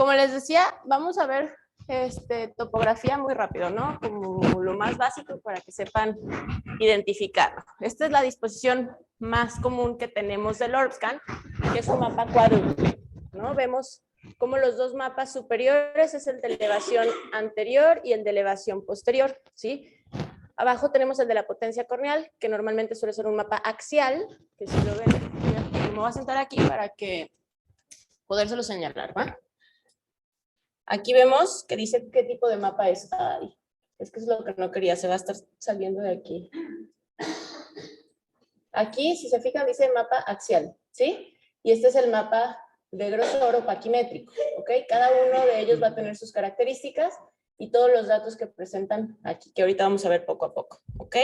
como les decía, vamos a ver topografía muy rápido, ¿no? Como lo más básico para que sepan identificarlo. Esta es la disposición más común que tenemos del Orbscan, que es un mapa cuádruple, ¿no? Vemos como los dos mapas superiores es el de elevación anterior y el de elevación posterior, ¿sí? Abajo tenemos el de la potencia corneal, que normalmente suele ser un mapa axial, que si lo ven, me voy a sentar aquí para que podérselo señalar, ¿va? Aquí vemos que dice qué tipo de mapa es. Ay, es que es lo que no quería, se va a estar saliendo de aquí. Aquí, si se fijan, dice mapa axial, ¿sí? Y este es el mapa de grosor o paquimétrico, ¿ok? Cada uno de ellos va a tener sus características y todos los datos que presentan aquí, que ahorita vamos a ver poco a poco, ¿ok?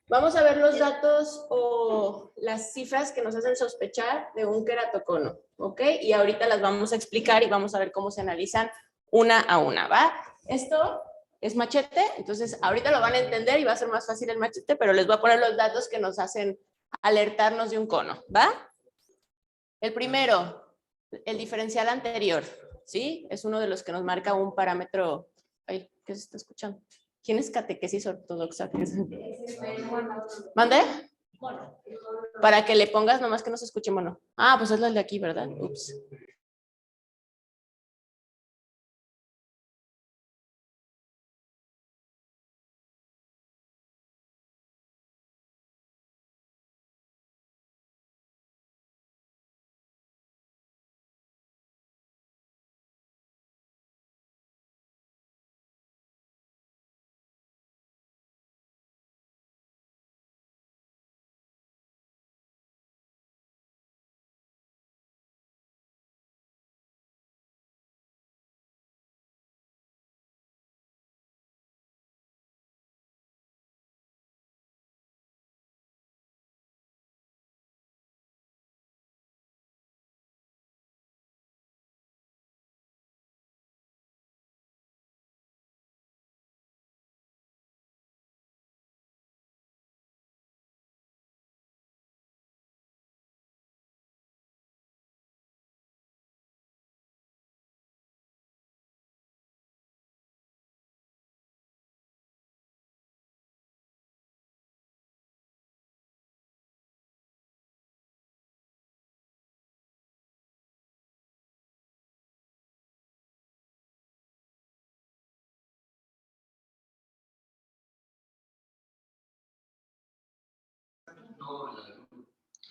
Vamos a ver los datos o las cifras que nos hacen sospechar de un queratocono, ¿ok? Y ahorita las vamos a explicar y vamos a ver cómo se analizan una a una, ¿va? Esto es machete, entonces ahorita lo van a entender y va a ser más fácil el machete, pero les voy a poner los datos que nos hacen alertarnos de un cono, ¿va? El primero, el diferencial anterior, ¿sí? Es uno de los que nos marca un parámetro. Ay, ¿qué se está escuchando? ¿Quién es catequesis ortodoxa? ¿Mande? Para que le pongas nomás que no se escuche mono. Ah, pues es el de aquí, ¿verdad? Ups.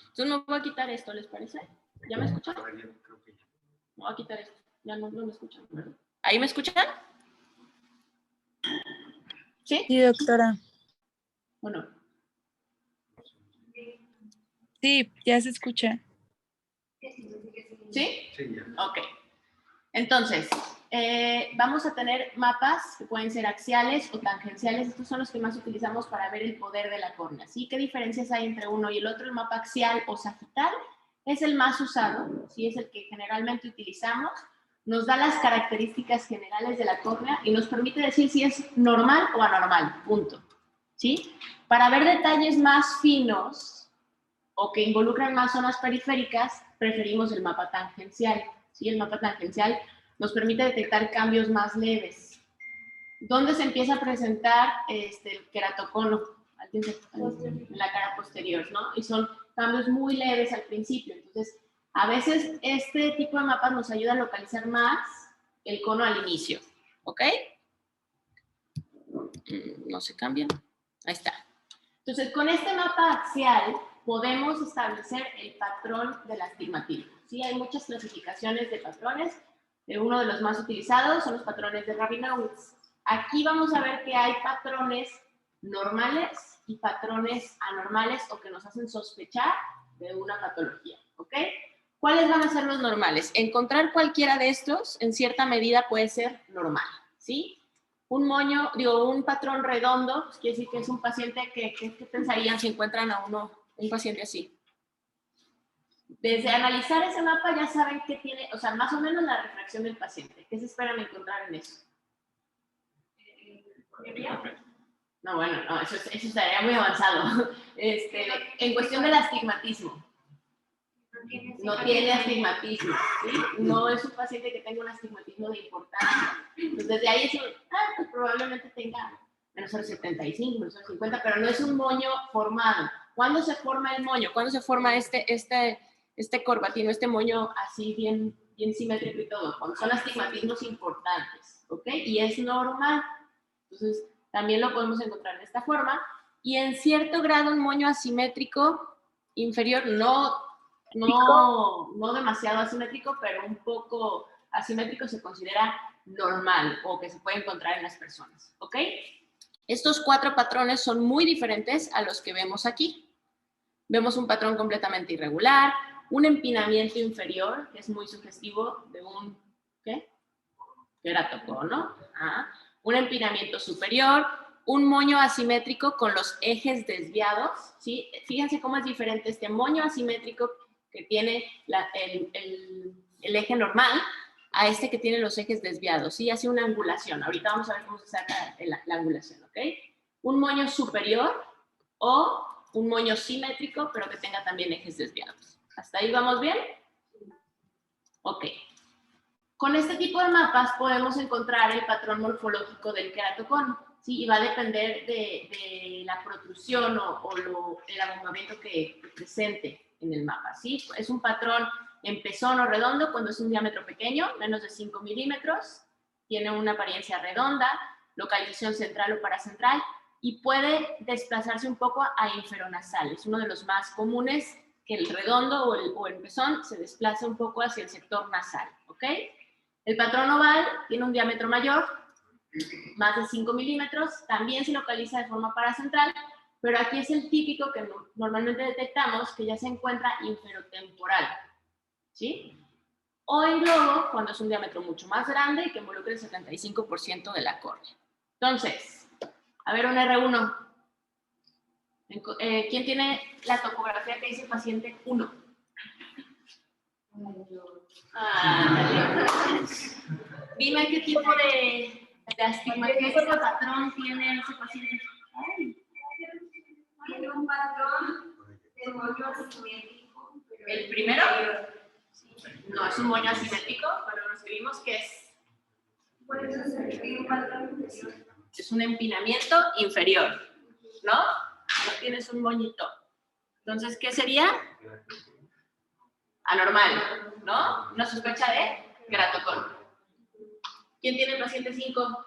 Entonces me voy a quitar esto, ¿les parece? ¿Ya me escuchan? Me voy a quitar esto. Ya no me escuchan. ¿Ahí me escuchan? ¿Sí? Sí, doctora. Bueno. Sí, ya se escucha. ¿Sí? Sí, ya. Ok. Entonces, vamos a tener mapas que pueden ser axiales o tangenciales. Estos son los que más utilizamos para ver el poder de la córnea. ¿Sí? ¿Qué diferencias hay entre uno y el otro? El mapa axial o sagital es el más usado, ¿sí? Es el que generalmente utilizamos. Nos da las características generales de la córnea y nos permite decir si es normal o anormal, punto. ¿Sí? Para ver detalles más finos o que involucran más zonas periféricas, preferimos el mapa tangencial. ¿Sí? El mapa tangencial nos permite detectar cambios más leves. ¿Dónde se empieza a presentar el queratocono? En la cara posterior, ¿no? Y son cambios muy leves al principio. Entonces, a veces este tipo de mapas nos ayuda a localizar más el cono al inicio. ¿Ok? No se cambia. Ahí está. Entonces, con este mapa axial podemos establecer el patrón del astigmatismo. ¿Sí? Hay muchas clasificaciones de patrones. Uno de los más utilizados son los patrones de Rabinowitz. Aquí vamos a ver que hay patrones normales y patrones anormales o que nos hacen sospechar de una patología. ¿Ok? ¿Cuáles van a ser los normales? Encontrar cualquiera de estos en cierta medida puede ser normal. ¿Sí? Un moño, un patrón redondo, pues quiere decir que es un paciente ¿qué pensarían si encuentran a un paciente así? Desde analizar ese mapa ya saben qué tiene, o sea, más o menos la refracción del paciente. ¿Qué se esperan encontrar en eso? No, bueno, no, eso estaría muy avanzado. En cuestión del astigmatismo. No tiene astigmatismo, ¿sí? No es un paciente que tenga un astigmatismo de importancia. Entonces, desde ahí es pues probablemente tenga menos 0,75, menos 0,50, pero no es un moño formado. ¿Cuándo se forma el moño? ¿Cuándo se forma este corbatino, este moño así bien simétrico y todo? Cuando son astigmatismos importantes, ¿ok? Y es normal. Entonces, también lo podemos encontrar de esta forma. Y en cierto grado un moño asimétrico inferior, no demasiado asimétrico, pero un poco asimétrico se considera normal o que se puede encontrar en las personas, ¿ok? Estos 4 patrones son muy diferentes a los que vemos aquí. Vemos un patrón completamente irregular, un empinamiento inferior, que es muy sugestivo de un, ¿qué? Queratocono, un empinamiento superior, un moño asimétrico con los ejes desviados, ¿sí? Fíjense cómo es diferente este moño asimétrico que tiene el eje normal a este que tiene los ejes desviados, ¿sí? Hace una angulación. Ahorita vamos a ver cómo se saca la angulación, ¿ok? Un moño superior o un moño simétrico, pero que tenga también ejes desviados. ¿Hasta ahí vamos bien? Ok. Con este tipo de mapas podemos encontrar el patrón morfológico del queratocono, ¿sí? Y va a depender de la protrusión o el abombamiento que presente en el mapa, ¿sí? Es un patrón en pezón o redondo cuando es un diámetro pequeño, menos de 5 milímetros, tiene una apariencia redonda, localización central o paracentral, y puede desplazarse un poco a inferonasal. Es uno de los más comunes, que el redondo o el pezón se desplaza un poco hacia el sector nasal, ¿ok? El patrón oval tiene un diámetro mayor, más de 5 milímetros, también se localiza de forma paracentral, pero aquí es el típico que normalmente detectamos, que ya se encuentra inferotemporal, ¿sí? O en globo, cuando es un diámetro mucho más grande y que involucra el 75% de la córnea. Entonces, a ver un R1. ¿Quién tiene la topografía que dice paciente 1? Dime qué tipo de astigmatismo de patrón tiene ese paciente. Tiene un patrón de moño asimétrico. ¿El primero? No es un moño asimétrico, pero nos vimos que es. Por eso se tiene un patrón inferior. Es un empinamiento inferior, ¿no? No tienes un moñito. Entonces, ¿qué sería? Anormal, ¿no? Una sospecha de queratocono. ¿Quién tiene el paciente 5?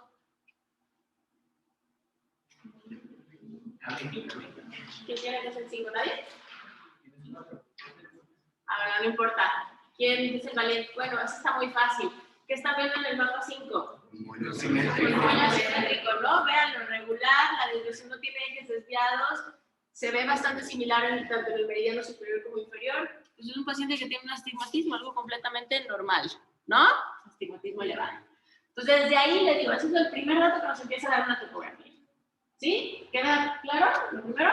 ¿Quién tiene el paciente 5? ¿Nadie? Ahora no importa. ¿Quién dice el valiente? Bueno, eso está muy fácil. ¿Qué están viendo en el mapa 5? Un moño simétrico. Un moño asimétrico, ¿no? Vean lo regular, la desviación no tiene ejes desviados, se ve bastante similar tanto en el meridiano superior como inferior. Pues es un paciente que tiene un astigmatismo, algo completamente normal, ¿no? Astigmatismo elevado. Entonces, desde ahí le digo, ese es el primer dato que nos empieza a dar una topografía. ¿Sí? ¿Queda claro lo primero?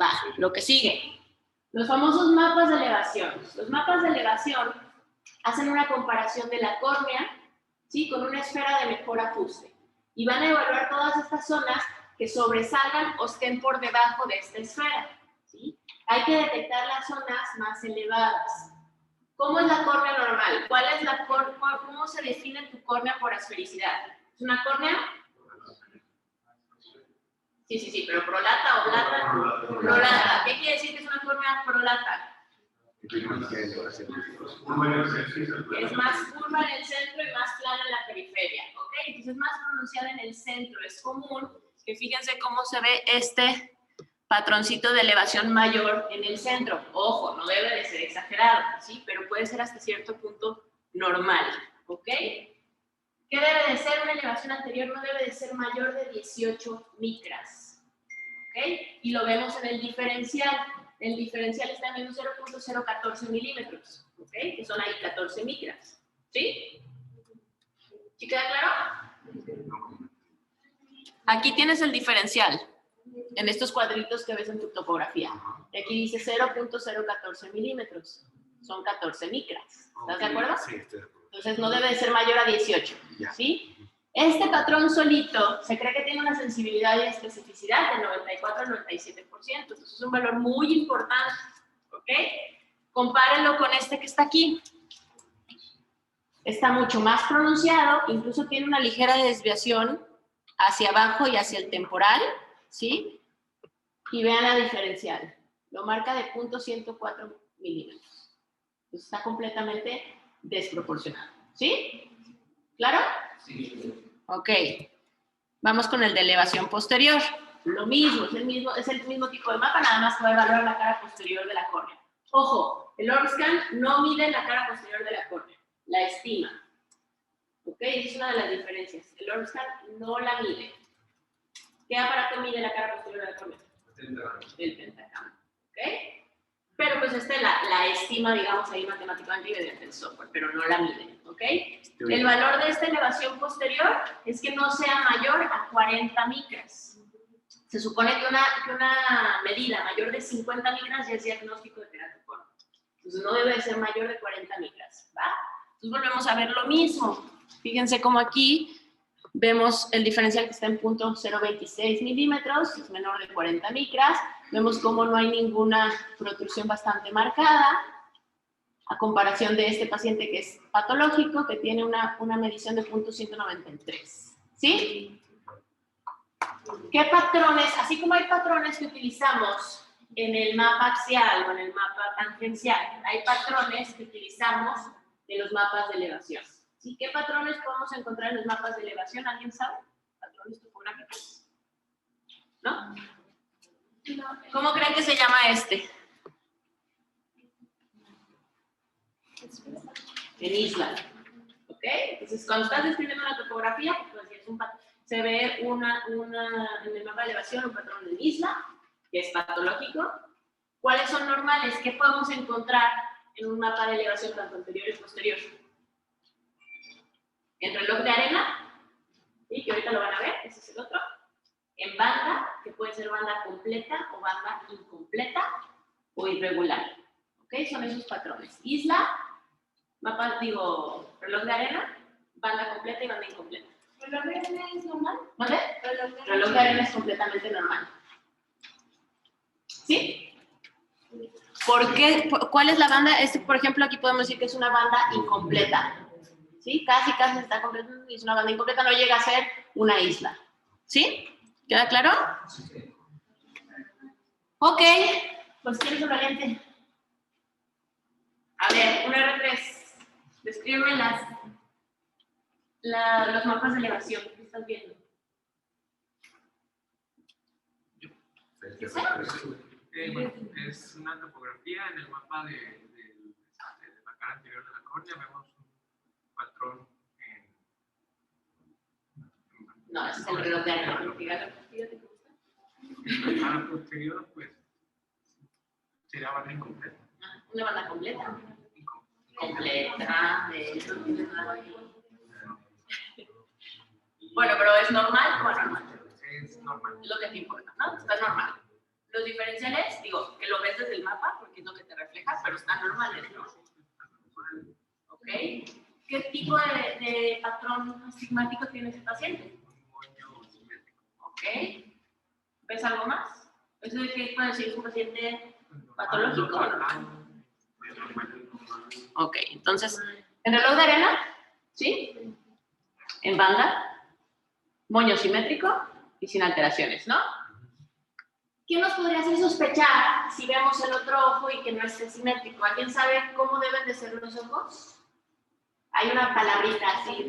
Va, lo que sigue. Los famosos mapas de elevación. Los mapas de elevación hacen una comparación de la córnea, ¿sí? Con una esfera de mejor ajuste. Y van a evaluar todas estas zonas que sobresalgan o estén por debajo de esta esfera, ¿sí? Hay que detectar las zonas más elevadas. ¿Cómo es la córnea normal? ¿Cuál es la ¿Cómo se define tu córnea por asfericidad? ¿Es una córnea? Sí, pero prolata o blata. Prolata. ¿Qué quiere decir que es una córnea prolata? Es más curva en el centro y más plana en la periferia, ¿ok? Entonces es más pronunciada en el centro. Es común que fíjense cómo se ve este patroncito de elevación mayor en el centro. Ojo, no debe de ser exagerado, ¿sí? Pero puede ser hasta cierto punto normal, ¿ok? ¿Qué debe de ser? Una elevación anterior no debe de ser mayor de 18 micras, ¿ok? Y lo vemos en el diferencial. El diferencial está en 0.014 milímetros, ¿ok? Que son ahí 14 micras, ¿sí? ¿Sí queda claro? Aquí tienes el diferencial, en estos cuadritos que ves en tu topografía. Y aquí dice 0.014 milímetros, son 14 micras. ¿Estás de acuerdo? Sí, estoy de acuerdo. Entonces no debe de ser mayor a 18, ¿sí? Este patrón solito se cree que tiene una sensibilidad y especificidad del 94 al 97%, entonces es un valor muy importante, ¿ok? Compárenlo con este que está aquí. Está mucho más pronunciado, incluso tiene una ligera desviación hacia abajo y hacia el temporal, ¿sí? Y vean la diferencial. Lo marca de 0.104 milímetros. Entonces está completamente desproporcionado, ¿sí? ¿Claro? Sí. Ok. Vamos con el de elevación posterior. Lo mismo, es el mismo tipo de mapa, nada más que va a evaluar la cara posterior de la córnea. Ojo, el Orbscan no mide la cara posterior de la córnea, la estima. ¿Ok? Esa es una de las diferencias. El Orbscan no la mide. ¿Qué aparato mide la cara posterior de la córnea? El pentacam. ¿Ok? Pero pues la estima, digamos, ahí matemáticamente y mediante el software, pero no la mide. ¿Ok? El valor de esta elevación posterior es que no sea mayor a 40 micras. Se supone que una medida mayor de 50 micras ya es diagnóstico de teratocornea. Entonces no debe ser mayor de 40 micras, ¿va? Entonces volvemos a ver lo mismo. Fíjense cómo aquí vemos el diferencial que está en 0.026 milímetros, es menor de 40 micras. Vemos cómo no hay ninguna protrusión bastante marcada, a comparación de este paciente que es patológico, que tiene una medición de 0.193. ¿Sí? ¿Qué patrones? Así como hay patrones que utilizamos en el mapa axial o en el mapa tangencial, hay patrones que utilizamos en los mapas de elevación. ¿Sí? ¿Qué patrones podemos encontrar en los mapas de elevación? ¿Alguien sabe? ¿Patrones topográficos? ¿No? ¿Cómo creen que se llama este? En isla. ¿Ok? Entonces, cuando estás describiendo una topografía, pues es un patrón. Se ve en el mapa de elevación un patrón en isla, que es patológico. ¿Cuáles son normales? ¿Qué podemos encontrar en un mapa de elevación tanto anterior y posterior? En reloj de arena, ¿sí? Que ahorita lo van a ver, ese es el otro. En banda, que puede ser banda completa o banda incompleta o irregular. ¿Ok? Son esos patrones. Isla, mapa, reloj de arena, banda completa y banda incompleta. ¿Reloj de arena es normal? ¿Vale? Reloj de arena es completamente normal. ¿Sí? ¿Por qué? ¿Cuál es la banda? Por ejemplo, aquí podemos decir que es una banda incompleta. ¿Sí? Casi está completando y es una banda incompleta, no llega a ser una isla. ¿Sí? ¿Queda claro? Sí. Ok, pues ¿quién es el valiente? A ver, un R3. Descríbeme los mapas de elevación que estás viendo. Bueno, es una topografía en el mapa de la cara anterior de la córnea. Vemos un patrón en... No, ese es el reloj de arena. Fíjate cómo está. En la cara posterior, pues, sería banda incompleta. Una banda completa. Completa. No tiene nada ahí. Bueno, pero ¿es normal o anormal? Es normal. Es lo que te importa, ¿no? Está normal. Los diferenciales, que lo ves desde el mapa, porque es lo que te refleja, pero están normales, ¿no? ¿Ok? ¿Qué tipo de patrón astigmático tiene ese paciente? ¿Ok? ¿Ves algo más? ¿Eso de qué puede decir un paciente patológico? Ok, entonces, en reloj de arena, ¿sí? En banda, moño simétrico y sin alteraciones, ¿no? ¿Qué nos podría hacer sospechar si vemos el otro ojo y que no esté simétrico? ¿Alguien sabe cómo deben de ser los ojos? Hay una palabrita así,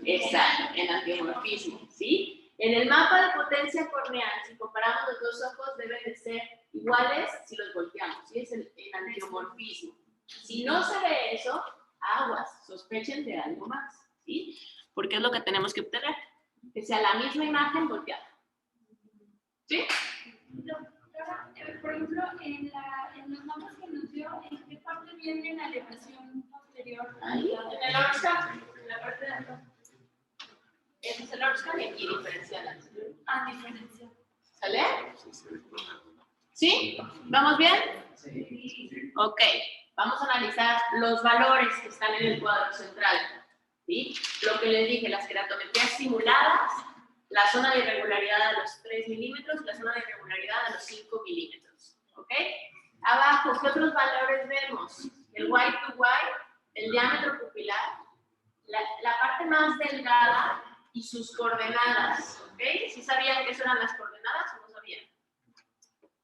exacto, en antiomorfismo, ¿sí? En el mapa de potencia corneal, si comparamos los dos ojos, deben de ser iguales si los volteamos, ¿sí? Es el antiomorfismo. Si no se ve eso, aguas, sospechen de algo más, ¿sí? Porque es lo que tenemos que obtener, que sea la misma imagen volteada. ¿Sí? Doctora, por ejemplo, en los mapas que nos dio, ¿en qué parte viene la elevación posterior? Ahí, en el Orbscan, en la parte de atrás. Ese es el Orbscan y aquí diferencial. Diferencial. ¿Sale? ¿Sí? ¿Vamos bien? Sí. Ok, vamos a analizar los valores que están en el cuadro central. ¿Sí? Lo que les dije, las queratometrías simuladas, la zona de irregularidad a los 3 milímetros, la zona de irregularidad a los 5 milímetros. ¿Ok? Abajo, ¿qué otros valores vemos? El Y to Y, el diámetro pupilar, la parte más delgada y sus coordenadas, ¿ok? ¿Sí sabían que eso eran las coordenadas o no sabían?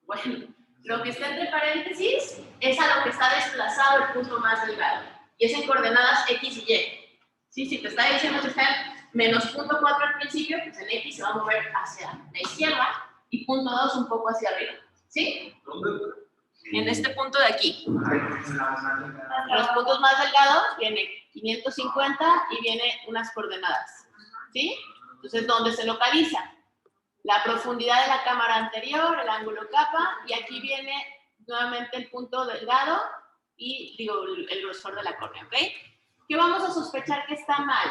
Bueno, lo que está entre paréntesis es a lo que está desplazado el punto más delgado. Y es en coordenadas X y Y. ¿Sí? Si te está diciendo que está en menos punto 4 al principio, pues en X se va a mover hacia la izquierda y punto 2 un poco hacia arriba. ¿Sí? En este punto de aquí. Los puntos más delgados viene 550 y viene unas coordenadas. ¿Sí? Entonces, ¿dónde se localiza? La profundidad de la cámara anterior, el ángulo capa, y aquí viene nuevamente el punto delgado y digo el grosor de la córnea, ¿ok? ¿Qué vamos a sospechar que está mal?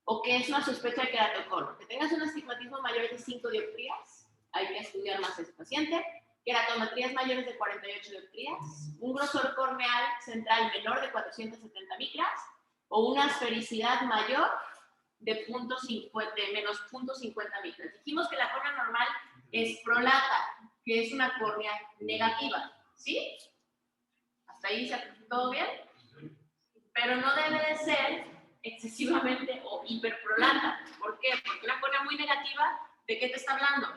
¿O qué es una sospecha de queratocono? Que tengas un astigmatismo mayor de 5 dioptrías, hay que estudiar más a ese paciente, queratometrías mayores de 48 dioptrías, un grosor corneal central menor de 470 micras, o una esfericidad mayor de menos 0.50 micras. Dijimos que la córnea normal es prolata, que es una córnea negativa, ¿sí? ¿Hasta ahí todo bien? Pero no debe de ser excesivamente o hiperprolata. ¿Por qué? Porque una córnea muy negativa, ¿de qué te está hablando?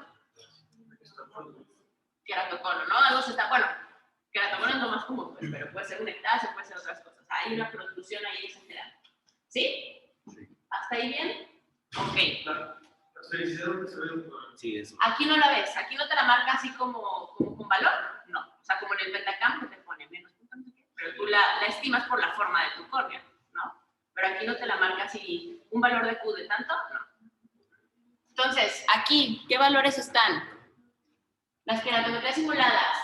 Queratocono, ¿no? Algo se está, bueno, queratocono es lo más común, pues, pero puede ser un ectasia, puede ser otras cosas. Hay una protrusión ahí exagerada. ¿Sí? ¿Hasta ahí bien? Ok. Sí, eso. Aquí no la ves, aquí no te la marca así como con valor, no. O sea, como en el Pentacam que te pone menos punto, pero tú la estimas por la forma de tu córnea, ¿no? Pero aquí no te la marca así, un valor de Q de tanto, no. Entonces, aquí, ¿qué valores están? Las queratometrías simuladas,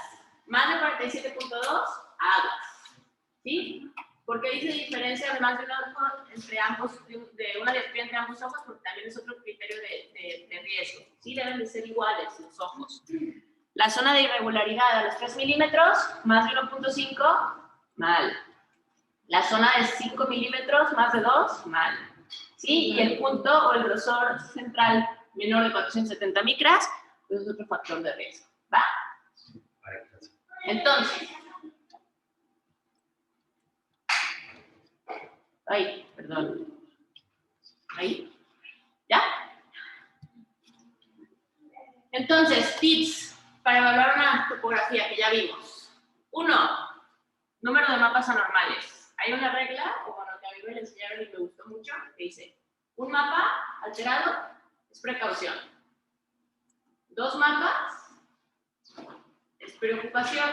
más de 47.2, aguas, ¿sí? ¿Por qué dice diferencia de más de un ojo entre ambos, de una dioptría entre ambos ojos? Porque también es otro criterio de riesgo. Sí, deben de ser iguales los ojos. La zona de irregularidad a los 3 milímetros, más de 1.5, mal. La zona de 5 milímetros, más de 2, mal. ¿Sí? Y el punto o el grosor central menor de 470 micras, pues es otro factor de riesgo. ¿Va? Entonces, ahí, perdón. Ahí. ¿Ya? Entonces, tips para evaluar una topografía que ya vimos. 1. Número de mapas anormales. Hay una regla, o bueno, que a mí me enseñaron y me gustó mucho, que dice, un mapa alterado es precaución. 2 mapas es preocupación.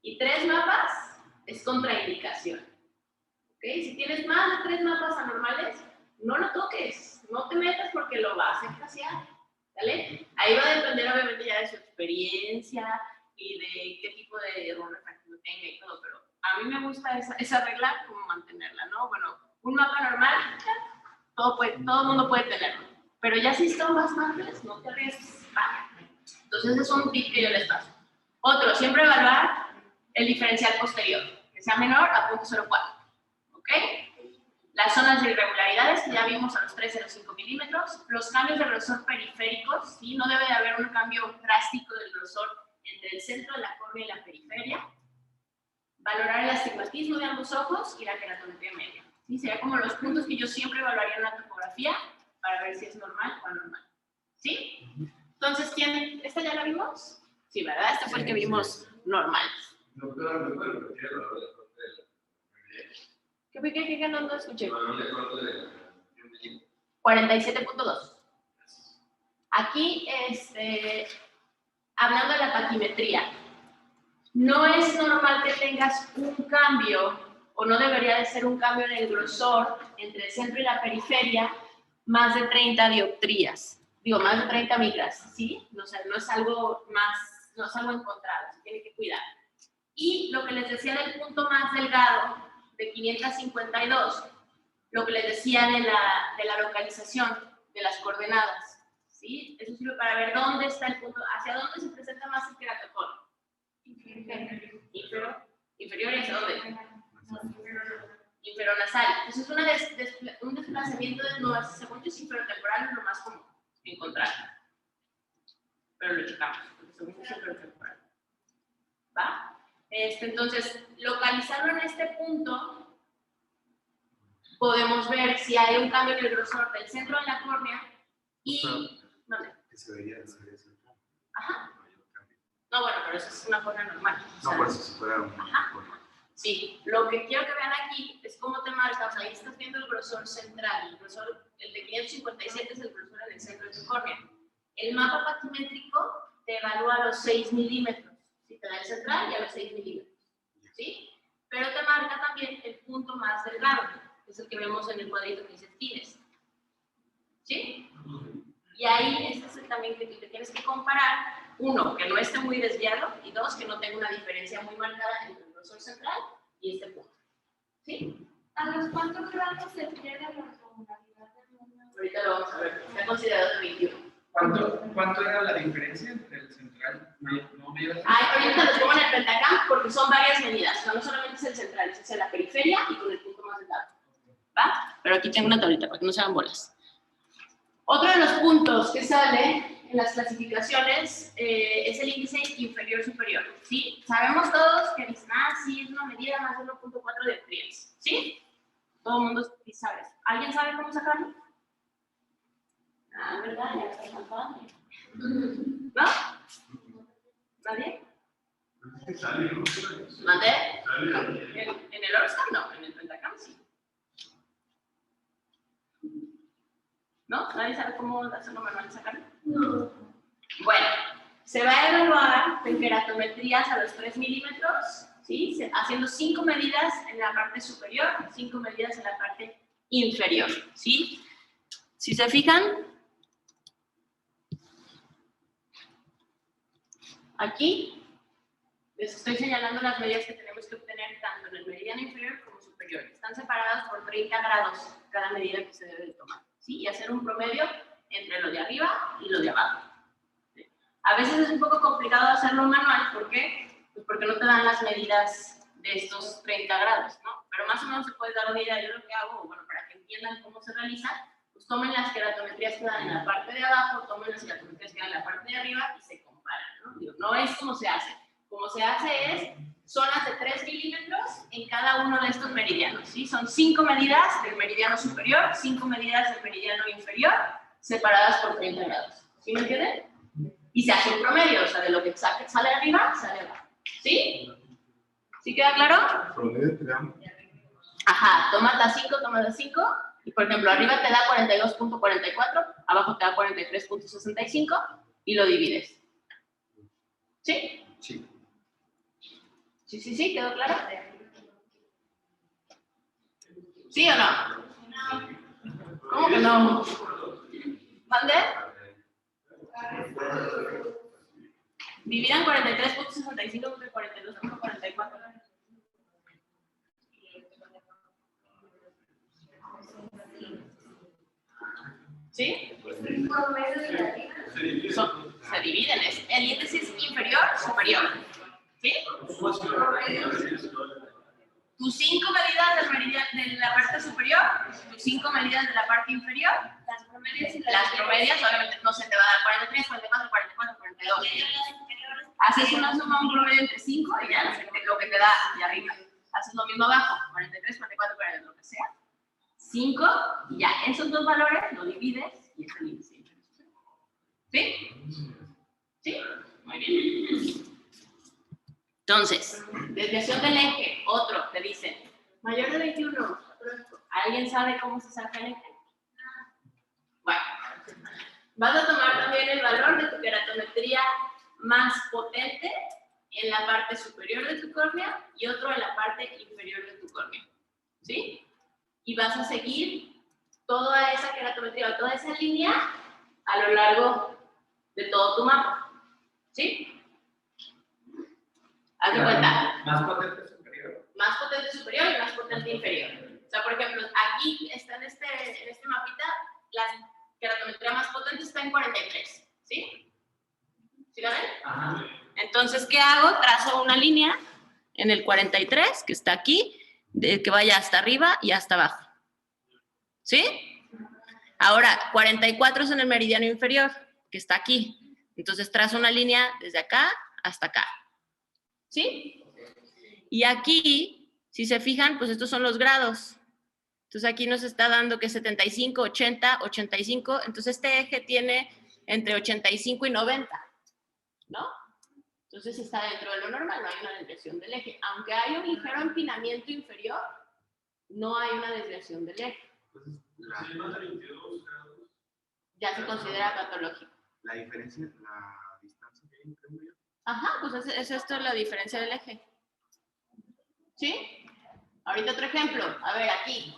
Y 3 mapas es contraindicación. ¿Ok? Si tienes más de 3 mapas anormales, no lo toques, no te metas porque lo vas a escasear, ¿vale? Ahí va a depender obviamente ya de su experiencia y de qué tipo de error refractivo tenga y todo, pero a mí me gusta esa regla, como mantenerla, ¿no? Bueno, un mapa normal, todo el mundo puede tenerlo, pero ya si son bastantes, no te arriesgues, ¿vale? Entonces es un tip que yo les paso. Otro, siempre evaluar el diferencial posterior, que sea menor a 0.04, ¿ok? Las zonas de irregularidades que ya vimos a los 3,05 milímetros, los cambios de grosor periféricos, ¿sí? No debe de haber un cambio drástico del grosor entre el centro de la córnea y la periferia. Valorar el astigmatismo de ambos ojos y la queratometría media. ¿Sí? Sería como los puntos que yo siempre evaluaría en una topografía para ver si es normal o anormal. ¿Sí? Entonces, ¿quién? ¿Esta ya la vimos? Sí, ¿verdad? Este fue el que vimos normal. ¿Qué? No escuché. 47.2. Aquí, hablando de la taquimetría, no es normal que tengas un cambio, o no debería de ser un cambio en el grosor entre el centro y la periferia, más de 30 dioptrías. Digo, más de 30 micras, ¿sí? O sea, no es algo más, no es algo encontrado, se tiene que cuidar. Y lo que les decía del punto más delgado, de 552, lo que les decía de la localización, de las coordenadas, ¿sí? Eso sirve para ver dónde está el punto, hacia dónde se presenta más el queratocono. Inferior y hacia dónde? Inferonasal. Entonces es un desplazamiento de nuevas, según yo, es inferotemporal, es lo más común encontrar. Pero lo checamos, porque según yo es inferotemporal. ¿va? Entonces, localizarlo en este punto, podemos ver si hay un cambio en el grosor del centro de la córnea y... ¿Dónde? Que se vería central. Ajá. No, bueno, pero eso es una córnea normal. O sea, No, por eso si fuera un... ajá. Sí, lo que quiero que vean aquí es cómo te marca, o sea, ahí estás viendo el grosor central, el de 557 es el grosor en el centro de tu córnea. El mapa patimétrico te evalúa los 6 milímetros, si te da el central y a los 6 milímetros, ¿sí? Pero te marca también el punto más delgado, que es el que vemos en el cuadrito que dice tires, ¿sí? Y ahí este es el también que te tienes que comparar, uno, que no esté muy desviado, y dos, que no tenga una diferencia muy marcada entre el grosor central y este punto, ¿sí? ¿A los cuántos grados se pierde la ortogonalidad del número? Ahorita lo vamos a ver, está considerado de 21. ¿Cuánto era la diferencia entre el central? No me ibas a... Ahorita los pongo en el pentacam porque son varias medidas, o sea, no solamente es el central, es hacia la periferia y con el punto más delgado, ¿va? Pero aquí tengo una tablita para que no se hagan bolas. Otro de los puntos que sale en las clasificaciones es el índice inferior-superior, ¿sí? Sabemos todos que dicen, sí, es una medida más de 1.4 dioptrías, ¿sí? Todo el mundo sabe eso. ¿Alguien sabe cómo sacarlo? ¿Verdad? Ya está faltando. ¿No? ¿Nadie? ¿Mandé? ¿En el Orscan? No, en el Pentacam sí. ¿No? ¿Nadie sabe cómo hacerlo manual y sacarlo? No. Bueno, se va a evaluar temperatometrías a los 3 milímetros, ¿sí? Haciendo 5 medidas en la parte superior, 5 medidas en la parte inferior, ¿sí? Si se fijan, aquí les estoy señalando las medidas que tenemos que obtener tanto en el meridiano inferior como superior. Están separadas por 30 grados cada medida que se debe de tomar, ¿sí? Y hacer un promedio entre lo de arriba y lo de abajo. ¿Sí? A veces es un poco complicado hacerlo manual, ¿por qué? Pues porque no te dan las medidas de estos 30 grados, ¿no? Pero más o menos se puede dar una idea. Yo lo que hago, bueno, para que entiendan cómo se realiza, pues tomen las queratometrías que dan en la parte de abajo, tomen las queratometrías que dan en la parte de arriba y se comparan, ¿no? Digo, no es como se hace. Como se hace es zonas de 3 milímetros en cada uno de estos meridianos, ¿sí? Son 5 medidas del meridiano superior, 5 medidas del meridiano inferior, separadas por 30 grados. ¿Sí me entienden? Y se hace un promedio, o sea, de lo que sale arriba, sale abajo. ¿Sí? ¿Sí queda claro? Promedio te damos. Ajá, toma las 5, toma las 5, y por ejemplo, arriba te da 42.44, abajo te da 43.65, y lo divides. ¿Sí? Sí. Sí, ¿quedó claro? ¿Sí o no? ¿Cómo que no? ¿Mande? Dividan 43.65 entre 42.44. ¿Sí? Se dividen. El índice es inferior, superior. ¿Sí? Tus 5 medidas del meridiano de la parte superior, tus 5 medidas de la parte inferior, las promedias, obviamente no se te va a dar 43, 44, 44, 42. Haces una suma, un promedio entre 5 y ya lo que te da de arriba. Haces lo mismo abajo, 43, 44, 42, lo que sea. 5 y ya, esos dos valores lo divides y es el índice inferior. ¿Sí? ¿Sí? Muy bien. Entonces, desviación del eje, otro, te dicen, mayor de 21. ¿Alguien sabe cómo se saca el eje? Bueno, vas a tomar también el valor de tu queratometría más potente en la parte superior de tu córnea y otro en la parte inferior de tu córnea. ¿Sí? Y vas a seguir toda esa queratometría, toda esa línea a lo largo de todo tu mapa. ¿Sí? Haz de cuenta. Más potente superior. Más potente superior y más potente inferior. O sea, por ejemplo, aquí está en este mapita, la queratometría más potente está en 43. ¿Sí? ¿Sí la ven? Ajá. Entonces, ¿qué hago? Trazo una línea en el 43, que está aquí, que vaya hasta arriba y hasta abajo. ¿Sí? Ahora, 44 es en el meridiano inferior, que está aquí. Entonces, trazo una línea desde acá hasta acá. ¿Sí? Y aquí, si se fijan, pues estos son los grados. Entonces aquí nos está dando que 75, 80, 85. Entonces este eje tiene entre 85 y 90, ¿no? Entonces está dentro de lo normal, no hay una desviación del eje. Aunque hay un ligero empinamiento inferior, no hay una desviación del eje. Ya se considera patológico. La diferencia, la distancia que hay entre uno y otro. Ajá, pues es esto la diferencia del eje. ¿Sí? Ahorita otro ejemplo. A ver, aquí.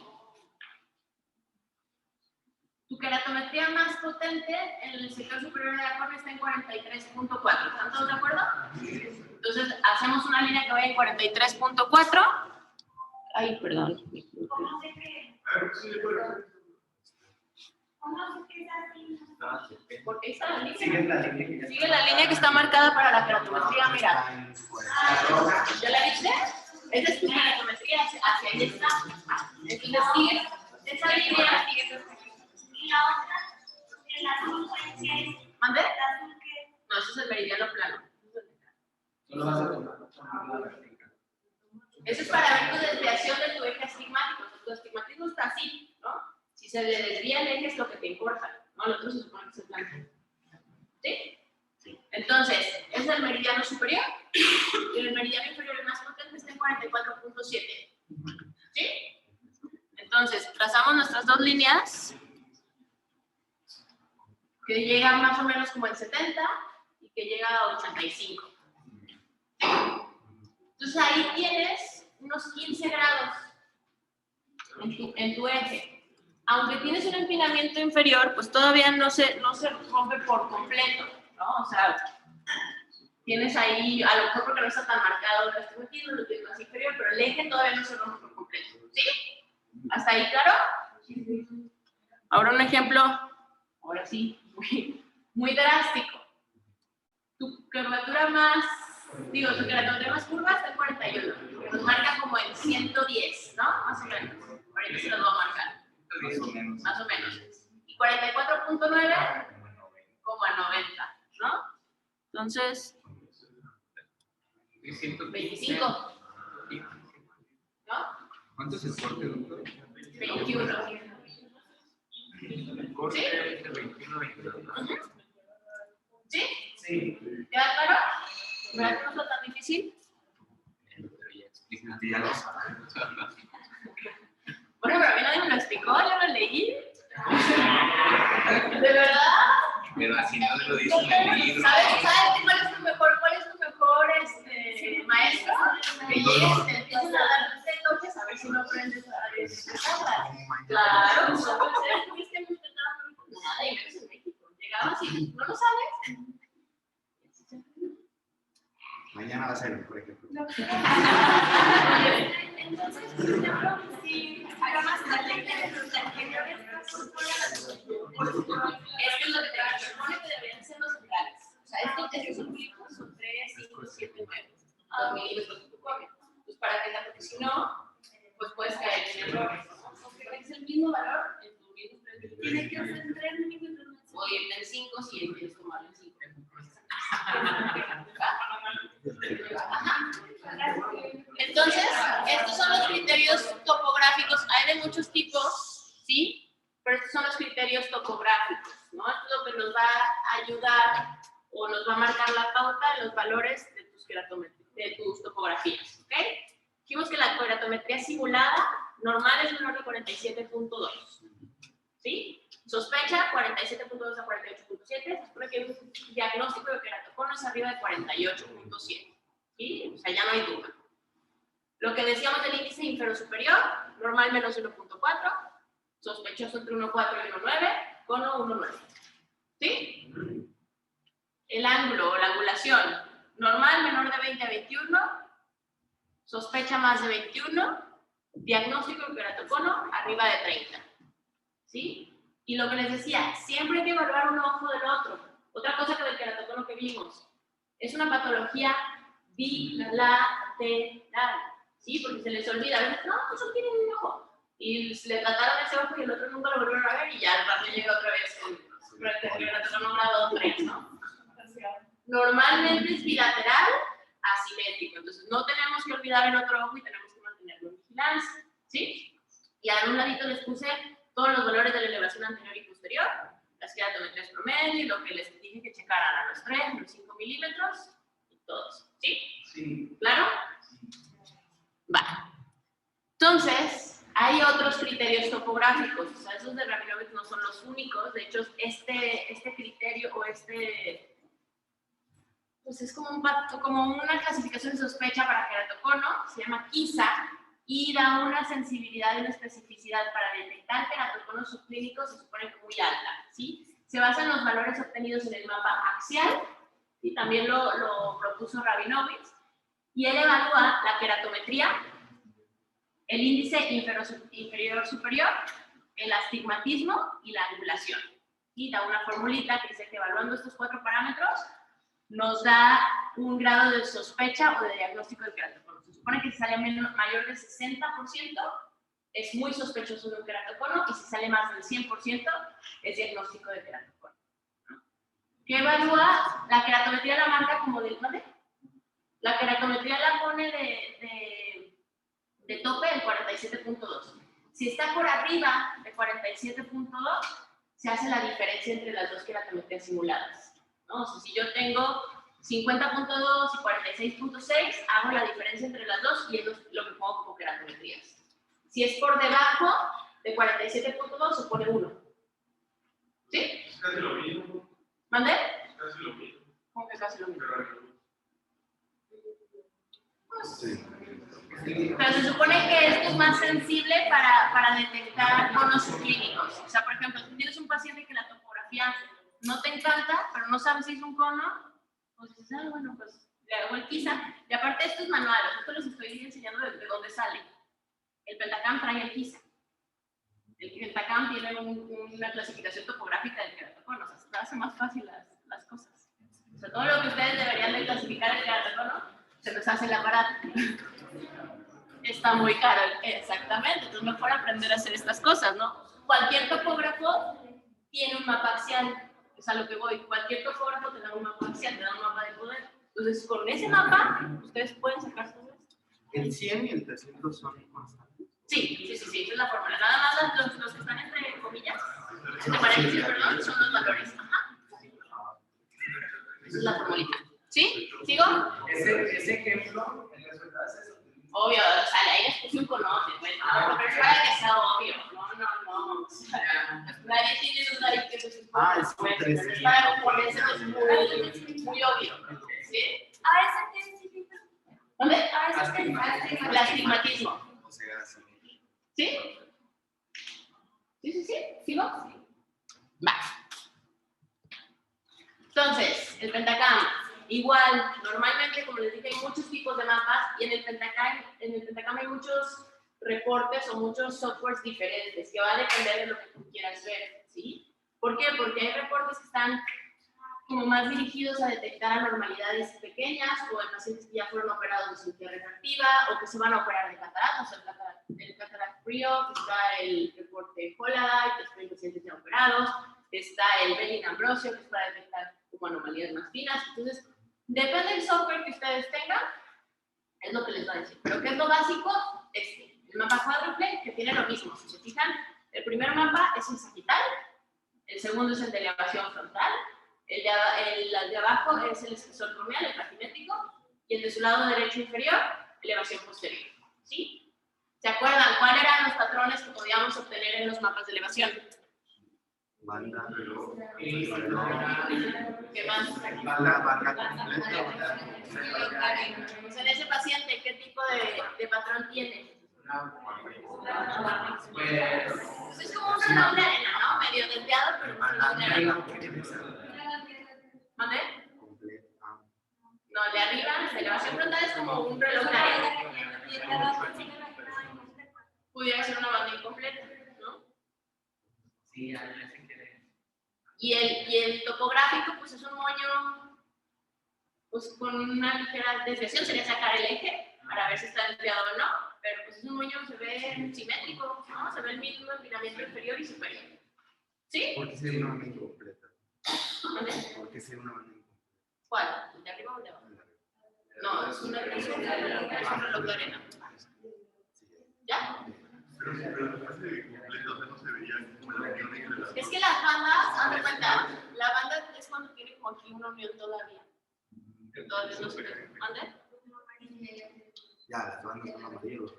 Tu queratometría más potente en el sector superior de la córnea está en 43.4. ¿Están todos de acuerdo? Entonces, hacemos una línea que vaya en 43.4. Ay, perdón. ¿Cómo sé que? ¿Cómo sé que es así? Porque ahí está la línea. Sigue la línea que ya Sigue la línea que está marcada para la queratometría, mira. ¿Ya la viste? Esa es tu queratometría, hacia ahí está. Entonces sigue esa línea. Y la otra, el azul, ¿qué es? ¿Mande? El azul, ¿qué es? No, ese es el meridiano plano. Solo vas a tomar. Eso es para ver tu desviación de tu eje astigmático. O sea, tu astigmatismo está así, ¿no? Si se le desvía el eje es lo que te importa, ¿no? El otro se supone que se planta. ¿Sí? Entonces, ese es el meridiano superior y el meridiano inferior, el más potente, está en 44.7. ¿Sí? Entonces, trazamos nuestras dos líneas que llegan más o menos como en 70 y que llega a 85. Entonces ahí tienes unos 15 grados en tu eje. Aunque tienes un empinamiento inferior, pues todavía no se rompe por completo, ¿no? O sea, tienes ahí, a lo mejor porque no está tan marcado el astigmatismo, lo tienes más inferior, pero el eje todavía no se rompe por completo. ¿Sí? ¿Hasta ahí claro? Ahora un ejemplo, ahora sí, muy drástico. Tu curvatura más, tu queratometría más curva está en 41, que nos marca como en 110, ¿no? Más o menos. Ahorita se los voy a marcar. Más o menos. Y 44.9 como a 90, ¿no? Entonces, 25, ¿no? ¿Cuánto es el corte, doctor? 21. El corte es de 21 a 22. ¿Sí? Sí. ¿Queda claro? ¿Verdad que no está tan difícil? Ya lo sabes. Bueno, pero a mí nadie me lo explicó, yo lo leí. ¿De verdad? Pero así no lo dice en el libro. ¿Sabes cuál es tu mejor maestro? Que llegues, te empiezan a dar toques a ver si no aprendes a descansar. Claro, pues no puede ser, porque es que no intentaba nada y menos en México. Llegabas y no lo sabes. Mañana va a ser, por ejemplo. Entonces, por ejemplo, si hagamos la línea de los anteriores, Es que lo que te supone que deberían ser los centrales. O sea, estos son milímetros, son 3, 5, 7, 9 milímetros de tu copia. Pues para que porque si no, pues puedes caer en errores. Porque es el mismo valor en tu mismo 3 milímetros. tiene que ser 3 milímetros más. O irte en 5 si quieres tomarlo en 5. Entonces, estos son los criterios topográficos. Hay de muchos tipos, ¿sí? Pero estos son los criterios topográficos, ¿no? Esto es lo que nos va a ayudar o nos va a marcar la pauta de los valores de tus topografías, ¿ok? Dijimos que la queratometría simulada normal es menor de 47.2, ¿sí? Sospecha 47.2 a 48.7, se supone que un diagnóstico de queratocono es arriba de 48.7, ¿sí? O sea, ya no hay duda. Lo que decíamos del índice inferior-superior, normal menos 1.4, sospechoso entre 1.4 y 1.9, cono 1.9, ¿sí? El ángulo o la angulación, normal menor de 20 a 21, sospecha más de 21, diagnóstico de queratocono arriba de 30, ¿sí? Y lo que les decía, siempre hay que evaluar un ojo del otro. Otra cosa que del queratocono que vimos, es una patología bilateral, ¿sí? Porque se les olvida, a veces, no, pues solo tienen un ojo. Y le trataron ese ojo y el otro nunca lo volvieron a ver y ya al rato llega otra vez con el queratocono grado 3, ¿no? Normalmente es bilateral, asimétrico. Entonces, no tenemos que olvidar el otro ojo y tenemos que mantenerlo en vigilancia, ¿sí? Y a un ladito les puse todos los valores de la elevación anterior y posterior, las queratometrías promedio, lo que les dije que checaran a los 3, los 5 milímetros, y todos, ¿sí? Sí. ¿Claro? Va. Entonces, hay otros criterios topográficos, o sea, esos de Rabinovich no son los únicos, de hecho, este criterio o pues es como una clasificación de sospecha para queratocono, se llama KISA, y da una sensibilidad y una especificidad para detectar queratoconos subclínicos, se supone que muy alta, ¿sí? Se basa en los valores obtenidos en el mapa axial, y también lo propuso Rabinovich, y él evalúa la queratometría, el índice inferior-superior, el astigmatismo y la angulación. Y da una formulita que dice que evaluando estos 4 parámetros nos da un grado de sospecha o de diagnóstico de queratocono. Se supone que si sale mayor del 60% es muy sospechoso de un queratocono y si sale más del 100% es diagnóstico de queratocono. ¿Qué evalúa? La queratometría la marca como del... ¿vale? La queratometría la pone de tope el 47.2. Si está por arriba de 47.2, se hace la diferencia entre las dos queratometrías simuladas, ¿no? O sea, si yo tengo 50.2 y 46.6, hago la diferencia entre las dos y es lo que pongo como queratometrías. Si es por debajo de 47.2, se pone 1. ¿Sí? Es casi lo mismo. ¿Mande? Es casi lo mismo. ¿Cómo que casi lo mismo? Sí. Pero se supone que esto es más sensible para detectar conos subclínicos. O sea, por ejemplo, si tienes un paciente que la topografía no te encanta, pero no sabes si es un cono, pues dices, ah, bueno, pues le hago el KISA. Y aparte, esto es manual, esto les estoy enseñando de dónde sale. El Pentacam trae el KISA. El Pentacam tiene una clasificación topográfica del queratocono, o sea, se hace más fácil las cosas. O sea, todo lo que ustedes deberían de clasificar el queratocono, se les hace el aparato. Está muy caro, exactamente, entonces mejor aprender a hacer estas cosas, ¿no? Cualquier topógrafo tiene un mapa axial, es a lo que voy, cualquier topógrafo te da un mapa axial, te da un mapa de poder. Entonces, con ese mapa, ustedes pueden sacar todo esto. ¿El 100 y el 300 son constantes? Sí, esa es la fórmula. Nada más los que están entre comillas, entre paréntesis, perdón, son los valores. Ajá. Esa es la formulita. ¿Sí? ¿Sigo? Ese ejemplo, en las verdades es... Obvio, o sea, ahí les puse un conoce, pues, no, pero es para que sea obvio. No. O sea, nadie tiene duda ahí que eso es importante. Es para ponerse muy obvio. ¿Sí? ¿A ese qué significa? ¿Dónde? ¿A ese qué significa? El astigmatismo. O sea, sí. ¿Sí? Sí. ¿Sigo? Va. Entonces, el Pentacam. Igual, normalmente, como les dije, hay muchos tipos de mapas y en el Pentacam hay muchos reportes o muchos softwares diferentes que va a depender de lo que tú quieras ver, ¿sí? ¿Por qué? Porque hay reportes que están como más dirigidos a detectar anormalidades pequeñas o en pacientes que ya fueron operados de cirugía refractiva o que se van a operar de cataratas, o el cataract Prio, está el reporte Holaday, que es para pacientes ya operados, está el Belling Ambrosio, que es para detectar como anomalías más finas. Entonces, depende del software que ustedes tengan, es lo que les va a decir. Pero ¿qué es lo básico? El mapa cuádruple, que tiene lo mismo. Si se fijan, el primer mapa es el sagital, el segundo es el de elevación frontal, el de abajo es el espesor corneal, el plagimétrico, y el de su lado derecho inferior, elevación posterior. ¿Sí? ¿Se acuerdan cuáles eran los patrones que podíamos obtener en los mapas de elevación? Banda, reloj. ¿Qué más? Banda completa. Pues en ese paciente, ¿qué tipo de patrón tiene? Pues es como un reloj de arena, ¿no? Medio desviado, pero un reloj de arena. ¿Mande? No, el de arriba, la elevación frontal es como un reloj de arena. Pudiera ser una banda incompleta, ¿no? Sí, a ver si quiere. Y el topográfico, pues es un moño, pues con una ligera desviación, sería sacar el eje para ver si está desviado o no, pero pues es un moño, se ve simétrico, ¿no? Se ve el mismo empinamiento inferior y superior. ¿Sí? ¿Por qué sería una banda incompleta? ¿Dónde? ¿Por qué sería una banda incompleta? ¿Cuál? ¿El de arriba o el de abajo? No, es un reloj de arena. ¿Ya? Es que las bandas, haz de cuenta, la banda es cuando tiene como aquí una unión todavía. Entonces, no sé, ¿ande? Ya, las bandas son amarillos.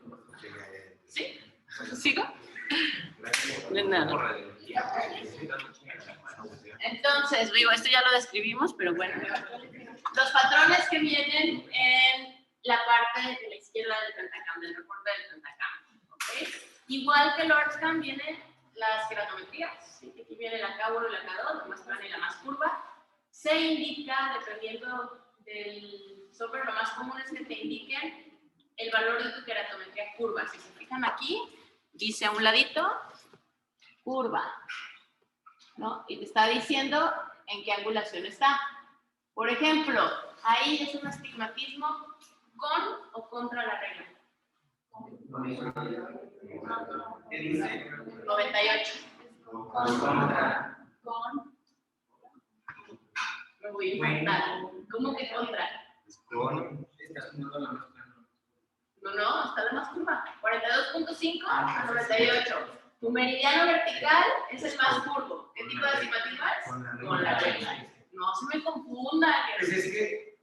¿Sí? ¿Sigo? De nada. Entonces, digo, esto ya lo describimos, pero bueno. Los patrones que vienen en la parte de la izquierda del pentacam, del reporte del pentacam. ¿Okay? Igual que el Lordscan vienen las keratometrías. ¿Sí? Aquí viene la K1 y la K2, la más plana y la más curva. Se indica, dependiendo del software, lo más común es que te indiquen el valor de tu keratometría curva. Si se fijan aquí, dice a un ladito, curva, ¿no? Y te está diciendo en qué angulación está. Por ejemplo, ahí es un astigmatismo con o contra la regla. ¿Qué dice? 98. Contra. Con. Me voy a inventar. ¿Cómo que contra? Con. Estás tomando la más plana. No, está la más curva. 42.5 a 98. Tu meridiano vertical es el más curvo. ¿Qué tipo de astigmatismo es? Con la regla. No se me confunda. Pues es que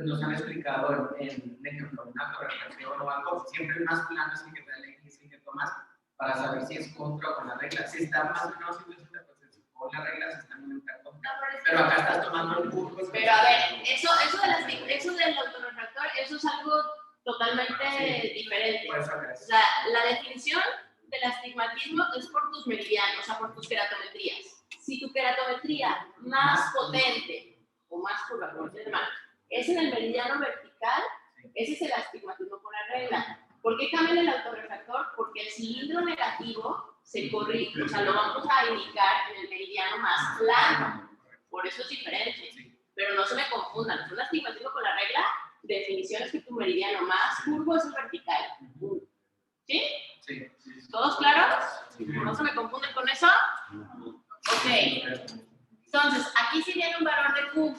Nos han explicado en ejemplo, una correlación o algo, siempre el más plano es el que te da el X, el que tomas para saber si es contra o con la regla. Si está más o menos 180, pues con la regla se está moviendo contra. Pero acá estás tomando el curvo. Pero a ver, eso del autorrefractor, eso es algo totalmente diferente. Por eso O sea, la definición del astigmatismo es por tus meridianos, o sea, por tus keratometrías. Si tu keratometría más potente o más curva, por decirlo mal, es en el meridiano vertical, ese es el astigmatismo con la regla. ¿Por qué cambian el autorrefractor? Porque el cilindro negativo se corrige, o sea, lo vamos a indicar en el meridiano más plano. Por eso es diferente. Pero no se me confundan, es un astigmatismo con la regla, definición es que tu meridiano más curvo es el vertical. ¿Sí? Sí. ¿Todos claros? ¿No se me confunden con eso? Ok. Entonces, aquí sí viene un valor de Q.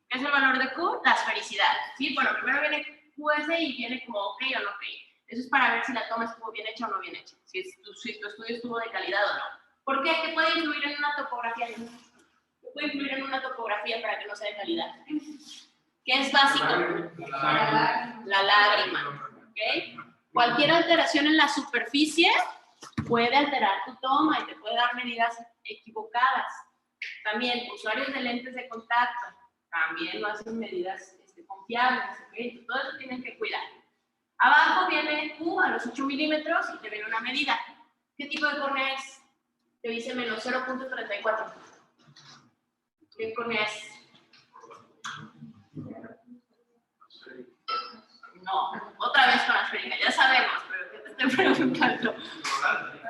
¿Qué es el valor de Q? La esfericidad. ¿Sí? Bueno, primero viene QS y viene como ok o no ok. Eso es para ver si la toma estuvo bien hecha o no bien hecha. Si tu estudio estuvo de calidad o no. ¿Por qué? ¿Qué puede influir en una topografía? ¿Qué puede influir en una topografía para que no sea de calidad? ¿Qué es básico? La lágrima. ¿Ok? Cualquier alteración en la superficie puede alterar tu toma y te puede dar medidas equivocadas. También, usuarios de lentes de contacto también no hacen medidas confiables. ¿Okay? Todo eso tienen que cuidar. Abajo viene Q a los 8 milímetros y te viene una medida. ¿Qué tipo de córnea es? Te dice menos 0.34. ¿Qué córnea es? No, otra vez con asférica, ya sabemos, pero ¿qué te estoy preguntando?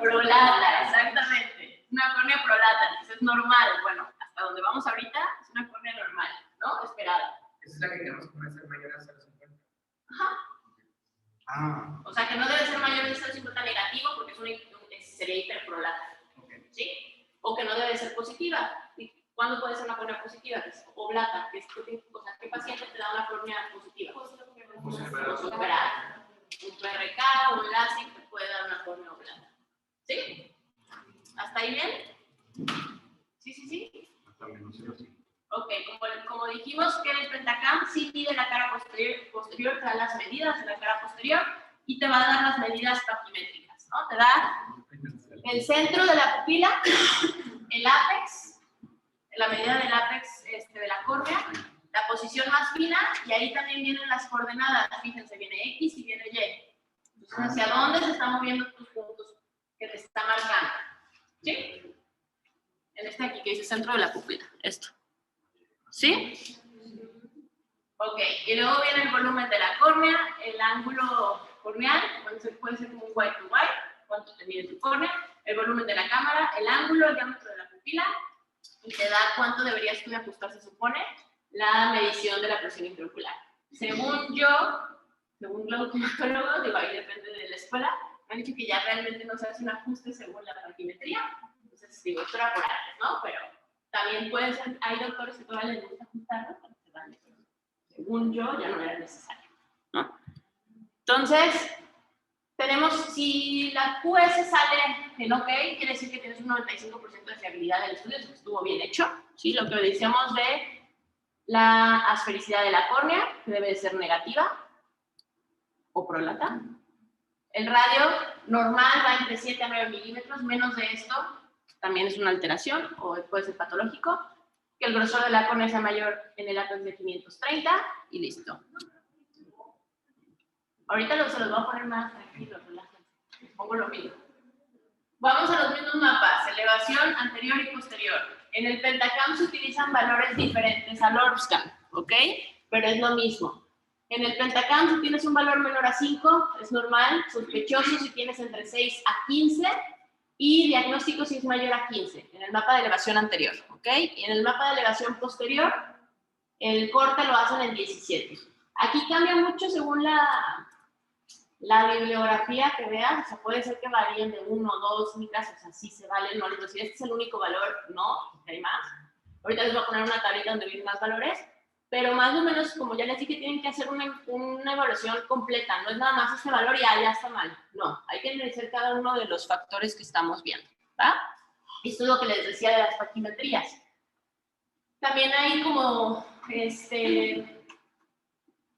Prolata, exactamente. Una córnea prolata, eso es normal. Bueno, hasta donde vamos ahorita es una córnea normal, ¿no? Esperada. Esa es la que queremos que ser mayor a 0.50. Ajá. Ah. O sea, que no debe ser mayor de 0.50 negativo porque sería hiperprolata. Okay. ¿Sí? O que no debe ser positiva. ¿Y cuándo puede ser una córnea positiva? Que es oblata, que es, o sea, ¿qué paciente te da una córnea positiva? Postoperada. Un PRK, un LASIK te puede dar una córnea oblata. ¿Sí? ¿Hasta ahí bien? Sí. Ok, como dijimos que el Pentacam sí mide la cara posterior, te da las medidas de la cara posterior y te va a dar las medidas papimétricas, ¿no? Te da el centro de la pupila, el ápex, la medida del ápex de la córnea, la posición más fina y ahí también vienen las coordenadas. Fíjense, viene X y viene Y. Entonces, ¿hacia dónde se están moviendo tus puntos que te está marcando? ¿Sí? En este aquí que dice centro de la pupila, esto. ¿Sí? Ok, y luego viene el volumen de la córnea, el ángulo corneal, puede ser como un white to white, cuánto te mide tu córnea, el volumen de la cámara, el ángulo, el diámetro de la pupila, y te da cuánto deberías tú de ajustar, se supone, la medición de la presión intraocular. Según glaucomatólogo, digo, ahí depende de la escuela, me han dicho que ya realmente no se hace un ajuste según la paquimetría, entonces digo, esto era por antes, ¿no? Pero también puede ser, hay doctores que todavía les gusta ajustarlo, pero se van de según yo, ya no era necesario, ¿no? Entonces, tenemos, si la QS sale en OK, quiere decir que tienes un 95% de fiabilidad del estudio, que estuvo bien hecho, ¿sí? Lo que decíamos de la asfericidad de la córnea, que debe de ser negativa o prolata. El radio normal va entre 7 a 9 milímetros, menos de esto también es una alteración o puede ser patológico. Que el grosor de la córnea sea mayor en el ápice de 530 y listo. Ahorita se los voy a poner más tranquilos, relájense. Les pongo lo mismo. Vamos a los mismos mapas, elevación anterior y posterior. En el Pentacam se utilizan valores diferentes al Orbscan, ¿ok? Pero es lo mismo. En el Pentacam, si tienes un valor menor a 5, es normal, sospechoso si tienes entre 6 a 15 y diagnóstico si es mayor a 15, en el mapa de elevación anterior, ¿ok? Y en el mapa de elevación posterior, el corte lo hacen en 17. Aquí cambia mucho según la bibliografía que veas, o sea, puede ser que varíen de 1 o 2 micras, o sea, sí se valen, no, si este es el único valor, no, hay más. Ahorita les voy a poner una tablita donde vienen más valores, pero más o menos, como ya les dije, tienen que hacer una evaluación completa, no es nada más este valor y ya está mal, no, hay que analizar cada uno de los factores que estamos viendo, ¿va? Esto es lo que les decía de las paquimetrías. También hay como,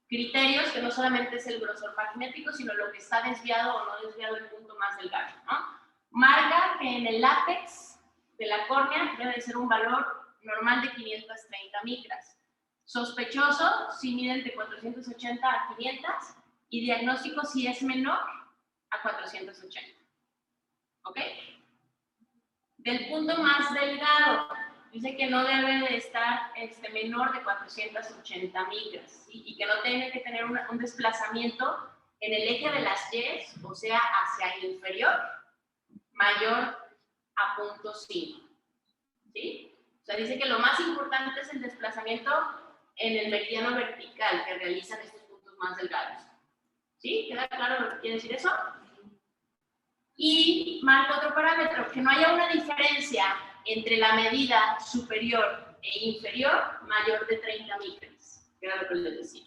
criterios que no solamente es el grosor paquimétrico, sino lo que está desviado o no desviado el punto más delgado, ¿no? Marca que en el ápex de la córnea debe de ser un valor normal de 530 micras. Sospechoso si miden de 480 a 500 y diagnóstico si es menor a 480. ¿Ok? Del punto más delgado, dice que no debe de estar menor de 480 micras, ¿sí? Y que no tiene que tener un desplazamiento en el eje de las Y, o sea, hacia el inferior, mayor a 0.5. ¿Sí? O sea, dice que lo más importante es el desplazamiento en el meridiano vertical que realizan estos puntos más delgados. ¿Sí? ¿Queda claro lo que quiere decir eso? Y marca otro parámetro, que no haya una diferencia entre la medida superior e inferior mayor de 30 micras, que era lo que les decía.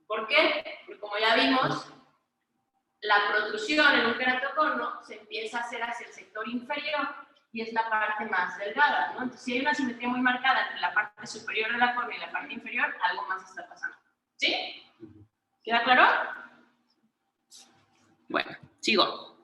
¿Por qué? Porque como ya vimos, la protrusión en un queratocono se empieza a hacer hacia el sector inferior y es la parte más delgada, ¿no? Entonces, si hay una simetría muy marcada entre la parte superior de la córnea y la parte inferior, algo más está pasando. ¿Sí? ¿Queda claro? Bueno, sigo.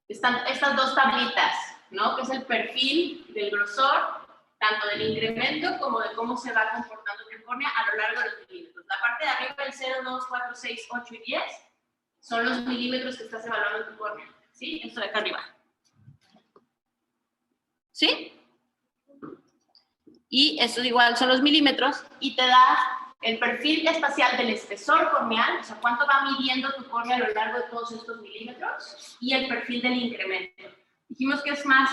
Están estas dos tablitas, ¿no? Que es el perfil del grosor, tanto del incremento como de cómo se va comportando tu córnea a lo largo de los milímetros. La parte de arriba, el 0, 2, 4, 6, 8 y 10, son los milímetros que estás evaluando en tu córnea. ¿Sí? Esto de acá arriba. ¿Sí? Y esto igual son los milímetros y te da el perfil espacial del espesor corneal, o sea, cuánto va midiendo tu córnea a lo largo de todos estos milímetros, y el perfil del incremento. Dijimos que es más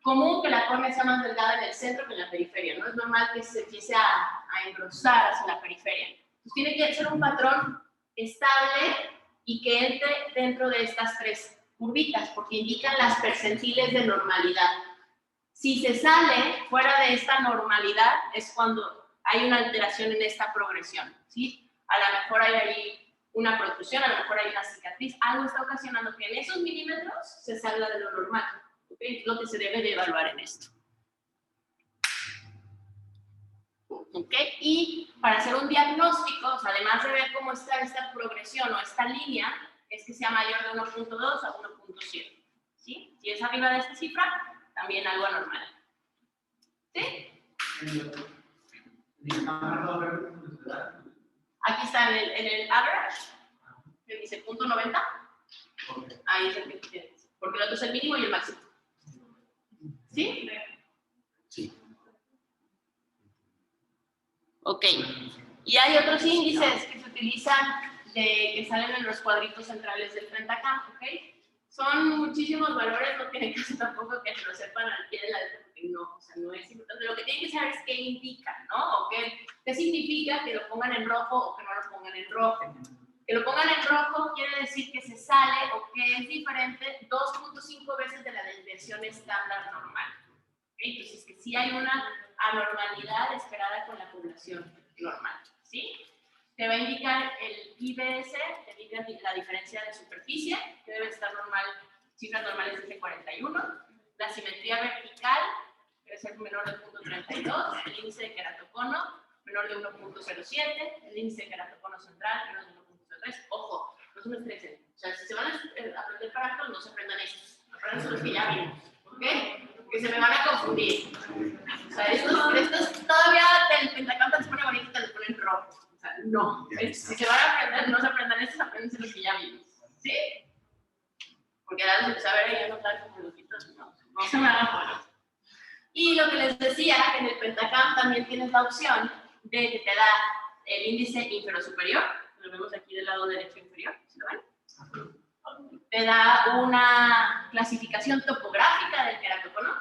común que la córnea sea más delgada en el centro que en la periferia, ¿no? Es normal que se empiece a engrosar hacia la periferia. Entonces tiene que ser un patrón estable y que entre dentro de estas tres curvitas, porque indican las percentiles de normalidad. Si se sale fuera de esta normalidad es cuando hay una alteración en esta progresión, ¿sí? A lo mejor hay ahí una protrusión, a lo mejor hay una cicatriz, algo está ocasionando que en esos milímetros se salga de lo normal, ¿ok? Es lo que se debe de evaluar en esto. ¿Ok? Y para hacer un diagnóstico, o sea, además de ver cómo está esta progresión o esta línea, es que sea mayor de 1.2 a 1.7, ¿sí? Si es arriba de esta cifra, también algo anormal. ¿Sí? Aquí está en el average, que dice .90. Ahí es el que tienes. Porque el otro es el mínimo y el máximo. ¿Sí? Sí. Ok. Y hay otros índices que se utilizan que salen en los cuadritos centrales del frente acá, ¿ok? Son muchísimos valores, no tiene caso tampoco que se lo sepan al pie de la letra, porque no, o sea, no es importante. Lo que tienen que saber es qué indica, ¿no? O qué significa que lo pongan en rojo o que no lo pongan en rojo. Que lo pongan en rojo quiere decir que se sale o que es diferente 2.5 veces de la desviación estándar normal. ¿Okay? Entonces, que sí hay una anormalidad esperada con la población normal. ¿sí? Te va a indicar el IBS, te indica la diferencia de superficie, que debe estar normal, cifras normales desde 41. La simetría vertical debe ser menor de 0.32, el índice de queratocono menor de 1.07, el índice de queratocono central menor de 1.03. Ojo, no se me estresen. O sea, si se van a aprender parámetros, no se aprendan estos. Aprendan los que ya vimos. ¿Ok? Porque se me van a confundir. O sea, estos todavía el pentacampo les pone bonito y te les ponen rojo. O sea, no. Si se van a aprender, no se aprendan estos, aprendense los que ya vimos. ¿Sí? Porque ya los empecé a ver y ya no tal como loquitos. No se me hagan bolas. Y lo que les decía, en el Pentacam también tienes la opción de que te da el índice inferior-superior, lo vemos aquí del lado derecho inferior, ¿sí lo ven? Te da una clasificación topográfica del queratocono,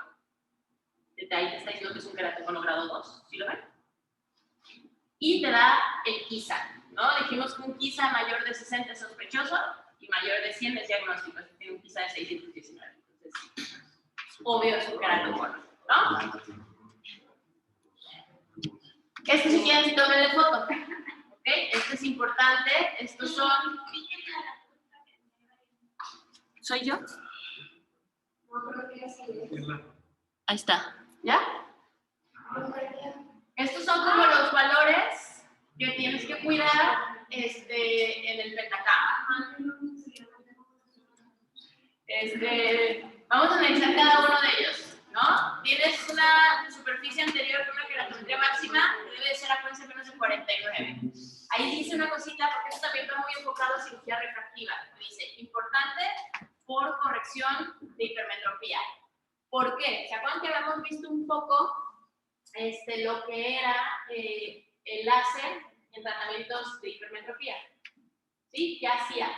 desde ahí te está diciendo que es un queratocono grado 2, ¿sí lo ven? Y te da el KISA, ¿no? Dijimos que un KISA mayor de 60 es sospechoso y mayor de 100 es diagnóstico, así que tiene un KISA de 619, entonces obvio es un queratocono, ¿no? Esto si quieren, si tomen de foto. ¿Ok? Esto es importante. Estos son... ¿Soy yo? Ahí está. ¿Ya? Estos son como los valores que tienes que cuidar en el Pentacam. Vamos a analizar cada uno de ellos, ¿no? Tienes una superficie anterior con una queratometría máxima que debe de ser a frecuencia menos de 49. Ahí dice una cosita, porque esto también está muy enfocado a cirugía refractiva. Dice, importante por corrección de hipermetropía. ¿Por qué? ¿Se acuerdan que habíamos visto un poco lo que era el láser en tratamientos de hipermetropía? ¿Sí? ¿Qué hacía?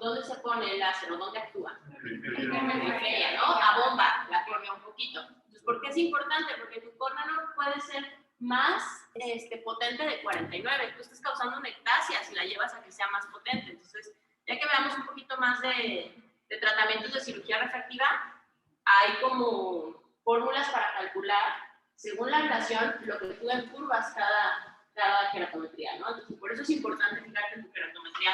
¿Dónde se pone el láser o dónde actúa? En periferia, ¿no? A bomba, la córnea un poquito. Entonces, ¿por qué es importante? Porque tu córnea no puede ser más potente de 49. Tú estás causando una ectasia si la llevas a que sea más potente. Entonces, ya que veamos un poquito más de tratamientos de cirugía refractiva, hay como fórmulas para calcular, según la ablación, lo que tú en curvas cada queratometría, ¿no? Entonces, por eso es importante fijarte en tu queratometría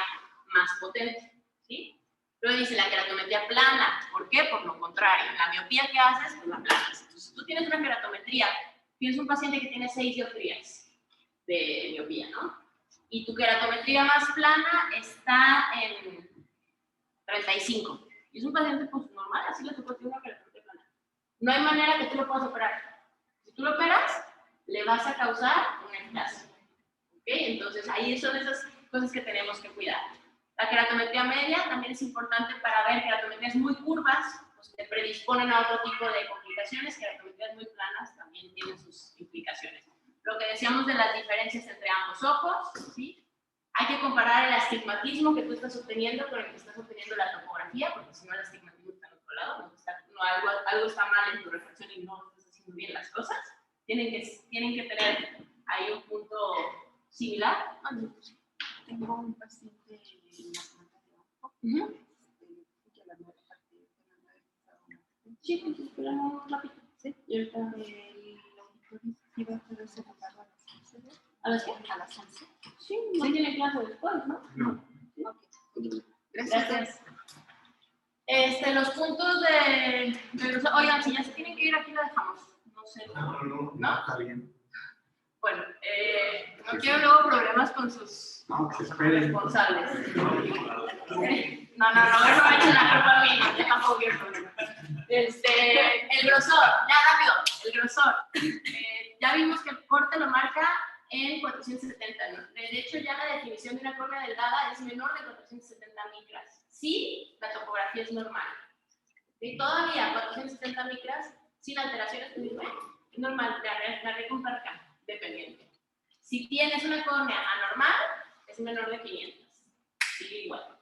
más potente. ¿Sí? Luego dice la queratometría plana. ¿Por qué? Por lo contrario. La miopía que haces, pues la planas. Entonces, si tú tienes una queratometría, tienes un paciente que tiene 6 dioptrías de miopía, ¿no? Y tu queratometría más plana está en 35. Y es un paciente pues normal, así le tocó tener una queratometría plana. No hay manera que tú lo puedas operar. Si tú lo operas, le vas a causar una ectasia. ¿Ok? Entonces, ahí son esas cosas que tenemos que cuidar. La queratometría media también es importante para ver queratometrías muy curvas, pues te predisponen a otro tipo de complicaciones. Queratometrías muy planas también tienen sus implicaciones. Lo que decíamos de las diferencias entre ambos ojos, ¿sí? Hay que comparar el astigmatismo que tú estás obteniendo con el que estás obteniendo la topografía, porque si no el astigmatismo está en otro lado, algo está mal en tu refracción y no estás haciendo bien las cosas. Tienen que tener ahí un punto similar. Tengo un paciente en la planta de ojo, que la nueva parte de la nueva. Sí, entonces, pero no rápido. Sí, y ahorita el auditor iba a poder ser ocupado a las 11. ¿A las qué? A las 11. Sí, no tiene clase después, ¿no? No. Ok. Gracias. Los puntos oigan, si ya se tienen que ir, aquí lo dejamos. No sé. No, está bien. Bueno, no quiero luego problemas con sus No, que se esperen. responsables. No, eso me ha hecho la culpa a mí, no, yo tampoco quiero problemas. El grosor, ya rápido, el grosor. Ya vimos que el corte lo marca en 470, ¿no? De hecho, ya la definición de una córnea delgada es menor de 470 micras. Sí, la topografía es normal. Y todavía 470 micras, sin alteraciones, es normal, la recompensa acá, dependiente. Si tienes una córnea anormal, es menor de 500. Sigue igual.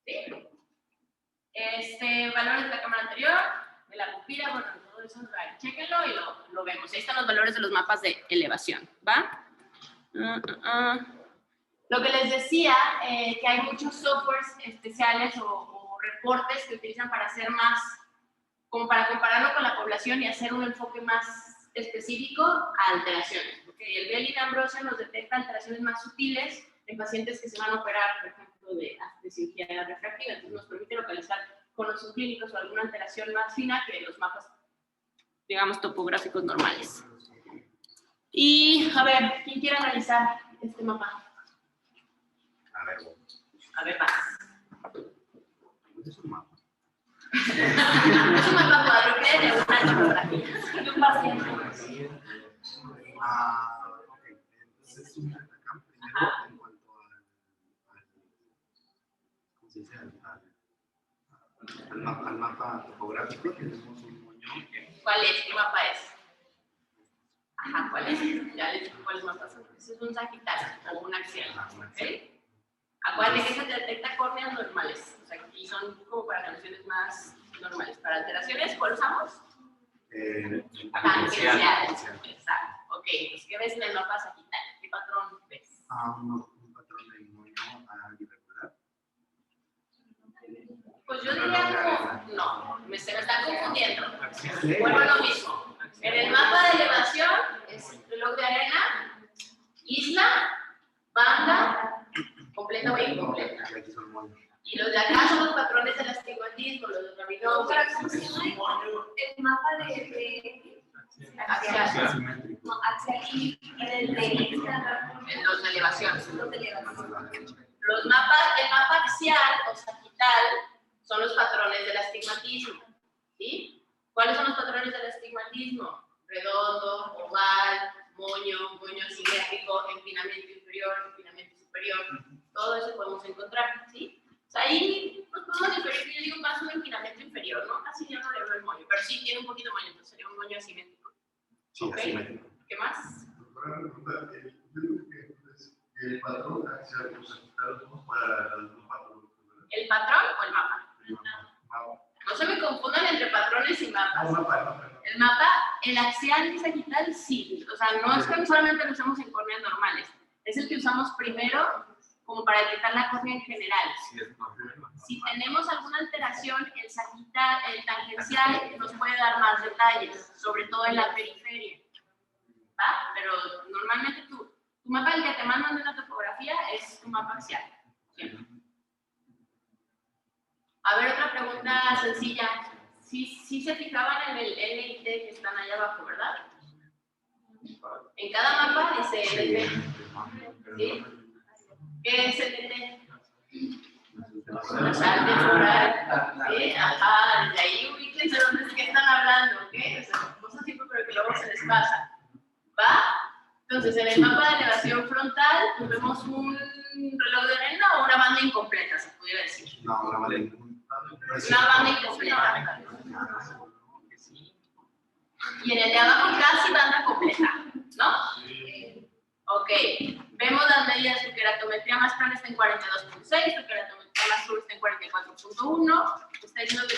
¿Sí? Valores de la cámara anterior, de la pupila, bueno, todo eso, chéquenlo y lo vemos. Ahí están los valores de los mapas de elevación, ¿va? Lo que les decía, que hay muchos softwares especiales o reportes que utilizan para hacer más, como para compararlo con la población y hacer un enfoque más específico a alteraciones. Okay, el Bell Ambrosia nos detecta alteraciones más sutiles en pacientes que se van a operar, por ejemplo, de cirugía refractiva. Entonces nos permite localizar con los subclínicos o alguna alteración más fina que los mapas, digamos, topográficos normales. Y, a ver, ¿quién quiere analizar este mapa? A ver, va. Es un mapa. Es un mapa cuadrúpede de una topografía de un paciente. Ok. Entonces es un acá primero en cuanto ¿cómo se dice? Al mapa topográfico tenemos un moño. ¿Cuál es? ¿Qué mapa es? Ajá, ¿cuál es? Ya les digo cuáles mapas son. Ese es un sagital o un axial. ¿Okay? Acuérdate que se detecta córneas normales. O sea, y son como para canciones más normales. Para alteraciones, ¿cuál usamos? Tangenciales. Exacto. Ok, pues ¿qué ves en el mapa sagital? ¿Qué patrón ves? Un patrón de moño irregular. Pues yo diría como, no, se me están confundiendo. Vuelvo a lo mismo. En el mapa de elevación es reloj de arena, isla, banda, completa o incompleta. Y los de acá son los patrones del astigmatismo, los de ¿Cómo rabinoso. se llama el mapa de Axial. no, axial y el de Los de elevación. los de elevación? Los mapas, el mapa axial o sagital son los patrones del astigmatismo. ¿Sí? ¿Cuáles son los patrones del astigmatismo? Redondo, oval, moño asimétrico, empinamiento inferior, empinamiento superior. Todo eso podemos encontrar, ¿sí? O sea, ahí pues, podemos diferir, yo digo más un empinamiento inferior, ¿no? Casi yo no le veo el moño, pero sí tiene un poquito de moño, entonces sería un moño asimétrico. Sí, ¿Ok? asimétrico. ¿Qué más? El patrón axial que usamos para los patrones. ¿El patrón o el mapa? No se me confundan entre patrones y mapas. El mapa, el axial y sagital, sí. O sea, no es que solamente lo usamos en córneas normales. Es el que usamos primero como para detectar la córnea en general. Si tenemos alguna alteración, el sagital, el tangencial nos puede dar más detalles, sobre todo en la periferia. ¿Va? Pero normalmente tu mapa, el que te mandan de una topografía, es tu mapa axial. Siempre. A ver, otra pregunta sencilla. Sí se fijaban en el LIT que están allá abajo, ¿verdad? En cada mapa dice LT. ¿Sí? ¿Qué es LT? La sal temporal. ¿Sí? Ajá, desde ahí ubíquense dónde es que están hablando, ¿ok? O sea, cosas siempre, pero que luego se les pasa. ¿Va? Entonces, en el mapa de elevación frontal, pues vemos un reloj de arena o una banda incompleta, se pudiera decir. No, una banda incompleta. Y en el de abajo casi banda completa, ¿no? Ok. Vemos las medidas de queratometría más plana está en 42.6, tu queratometría más curva está en 44.1, está diciendo que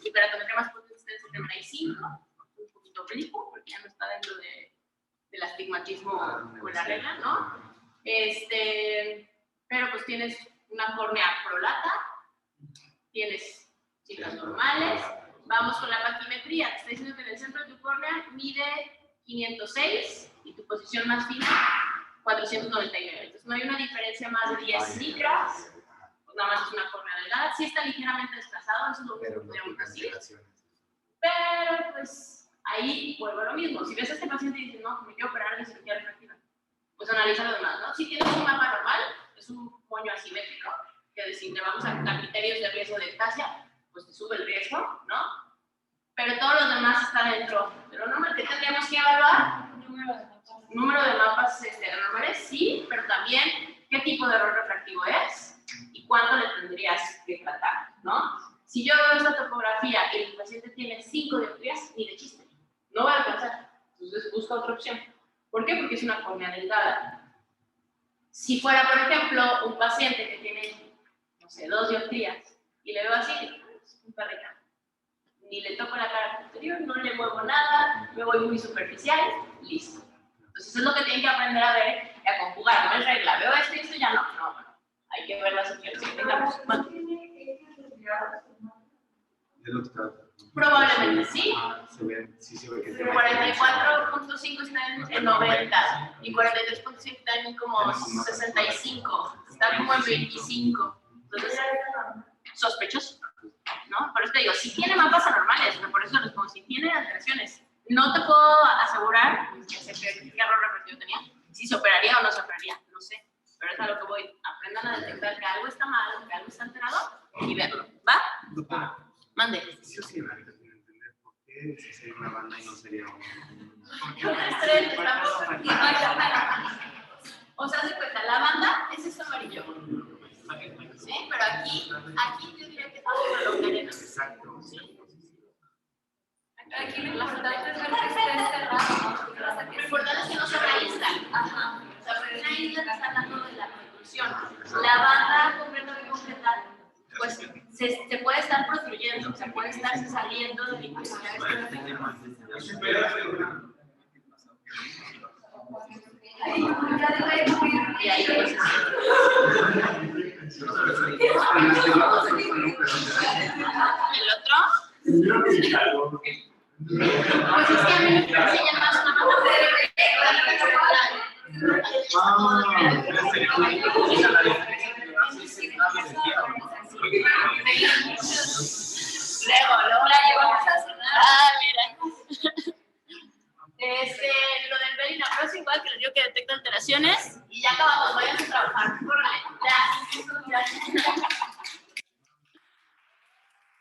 tu queratometría más potente está en 75, un poquito oblicuo, porque ya no está dentro del astigmatismo con la regla, ¿no? Pero pues tienes una córnea prolata, tienes cifras normales. Vamos con la batimetría. Te está diciendo que en el centro de tu córnea mide 506 y tu posición más fina 499. Entonces no hay una diferencia más de 10 micras, pues nada más es una córnea delgada. Sí está ligeramente desplazado, eso es lo único que podríamos decir. Pero pues ahí vuelvo a lo mismo. Si ves a este paciente y dices, no, me quiero operar de cirugía refractiva, pues analiza lo demás, ¿no? Si tienes un mapa normal, es un moño asimétrico, que si le vamos a criterios de riesgo de ectasia, pues te sube el riesgo, ¿no? Pero todos los demás están dentro de lo normal. ¿Qué tendríamos que evaluar? Número de mapas normales, sí, pero también qué tipo de error refractivo es y cuánto le tendrías que tratar, ¿no? Si yo veo esta topografía y el paciente tiene 5 dioptrías, ni de chiste, no voy a alcanzar. Entonces busca otra opción. ¿Por qué? Porque es una córnea delgada. Si fuera, por ejemplo, un paciente que tiene, no sé, 2 dioptrías y le veo así, es un perrito. Ni le toco la cara posterior, no le muevo nada, me voy muy superficial, listo. Entonces es lo que tienen que aprender a ver y a conjugar, no es regla, veo esto y esto ya no, hay que ver las opciones que tengamos. Probablemente sí. Sí se ve que 44.5 está en 90 y 43.5 están en como 65. Están como en 25. Entonces, sospechoso, ¿no? Por eso te digo, si tiene mapas anormales, pero por eso les pongo, si tiene alteraciones, no te puedo asegurar, ya sé qué error reflexivo tenía, si se operaría o no se operaría, no sé, pero es a lo que voy. Aprendan a detectar que algo está mal, que algo está alterado y verlo, ¿va? Mande. Sí, sí, ahorita tiene que entender por qué si sería una banda y no sería un... O sea, se cuenta, la banda es esto amarillo. ¿Sí? Pero aquí yo diría que estamos en lo que Exacto. Aquí lo importante es ver que esté cerrado. Lo importante es que no se reísla. Ajá. O sea, porque una isla está hablando de la protrusión. La banda completamente completa, pues se puede estar prostruyendo, se puede estar saliendo de la imaginaria. Y ahí pues, el otro. Pues es que a mí me enseñan más una mano Luego la llevamos a cenar. Mira. Lo del Belina Pro es igual que les digo que detecta alteraciones y ya acabamos, vayan a trabajar. Ya.